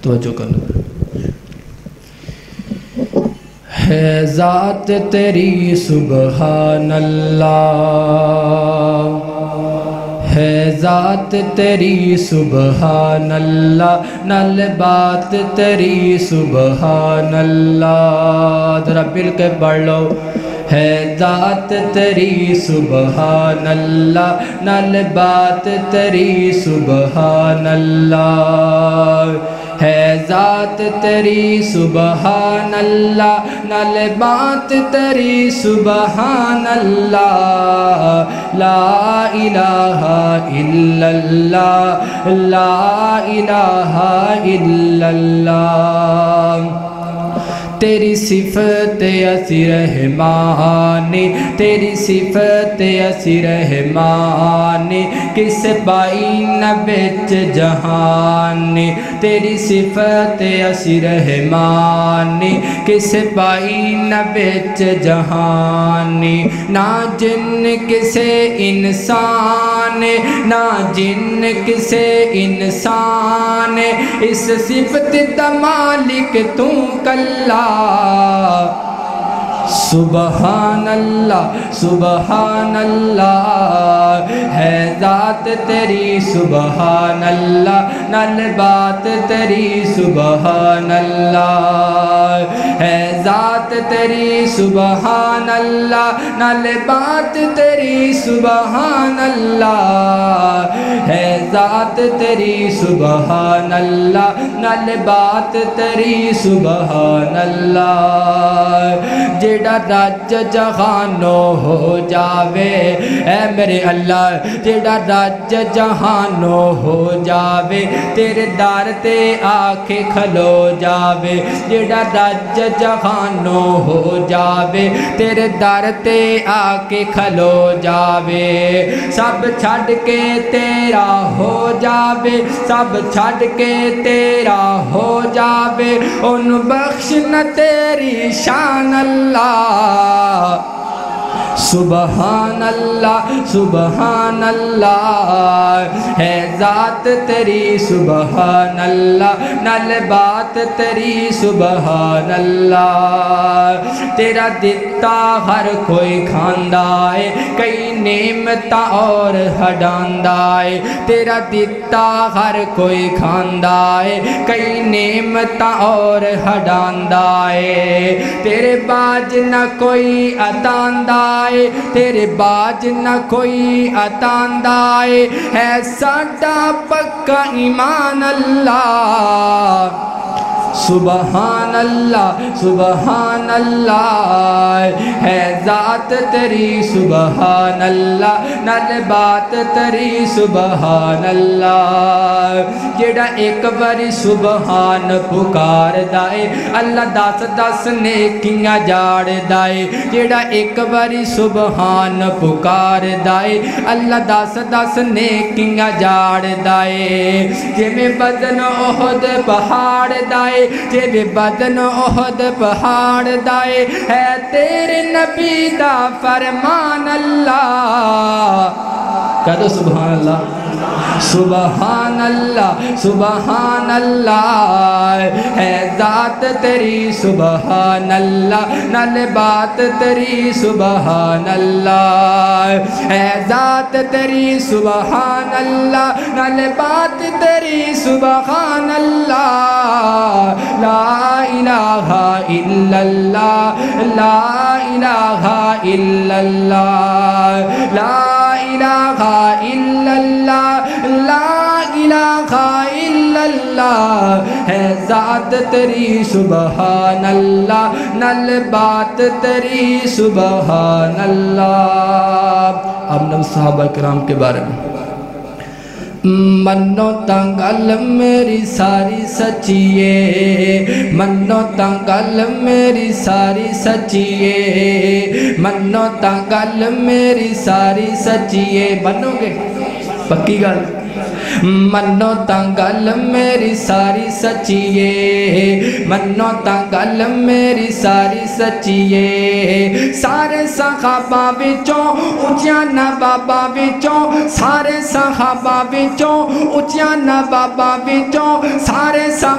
توجہ کرنا ہے ذات تیری سبحان اللہ، ہے ذات تیری سبحان اللہ، نل بات تیری سبحان اللہ، ذرا مل کے پڑھ لو، ہے ذات تیری سبحان اللہ، نل بات تیری سبحان اللہ، ہے ذات تیری سبحان اللہ، نل بات تیری سبحان اللہ، لا الہ الا اللہ، لا الہ الا اللہ، تیری صفت اسی رحمانی، تیری صفت اسی رحمانی، کس بائی نہ بچ جہانی، تیری صفت اسی رحمانی، کس بائی نہ بچ جہانی، نہ جن کسے انسان، نہ جن کسے انسان، اس صفت دا مالک تو کلا، سبحان اللہ سبحان اللہ، ہے ذات تیری سبحان اللہ، نل بات تیری سبحان اللہ، ہے ذات تیری سبحان اللہ، نل بات تیری سبحان اللہ، ہے ذات تیری سبحان اللہ، نل بات تیری سبحان اللہ، جیڑا رج جہانو ہو جاوے، اے میرے اللہ جیڑا رج جہانو ہو جاوے، تیرے دار تے آکھے کھلو جاوے، جیڑا رج جہانو ہو جاوے، تیرے دار تے آکے کھلو جاوے، سب چھڑ کے تیرا ہو جاوے، سب چھڑ کے تیرا ہو جاوے، ان بخش نہ تیری شان اللہ، سبحان اللہ سبحان اللہ، ہے ذات تیری سبحان اللہ، نل بات تیری سبحان اللہ، تیرا دیتا ہر کوئی کھاندا ہے، کئی نعمتاں اور ہڈاندا ہے، تیرا دیتا ہر کوئی کھاندا ہے، کئی نعمتاں اور ہڈاندا ہے، تیرے باج نہ کوئی عطاندا ہے، تیرے باج نہ کوئی عطاندا ہے ساڈا پکا ایمان اللہ، سبحان اللہ سبحان اللہ، ہے ذات تیری سبحان اللہ، نل بات تیری سبحان اللہ، جیڑا ایک باری سبحان پکار دائے، اللہ دس دس نیکیاں جاڑ دائے، جیڑا ایک باری سبحان پکار دائے، اللہ دس دس نیکیاں جاڑ دائے، جے میں بدن احد پہاڑ دائے، جے بھی بدن احد پہاڑ دائے، ہے تیرے نبی دا فرمان اللہ، کہہ دو سبحان اللہ سبحان اللہ سبحان اللہ، ہے ذات تیری سبحان اللہ، نل بات تیری سبحان اللہ، ہے ذات تیری سبحان اللہ، نل بات تیری سبحان اللہ، لا الہ الا اللہ، لا الہ الا اللہ، لا الہ الا اللہ، لا الہ الا اللہ، ہے ذات تیری سبحان اللہ، نل بات تیری سبحان اللہ۔ اب نم صحابہ کرام کے بارے میں، منو تنگل میری ساری سچیے، منو تنگل میری ساری سچیے، منو تنگل میری ساری سچیے، منو گے پکی گل، منو تنگل میری ساری سچیے، منو تنگل میری ساری سچیے، سارے صحابہ وچوں اچیاں نواباں وچوں، سارے صحابہ وچوں اچیاں نواباں وچوں، سارے صحابہ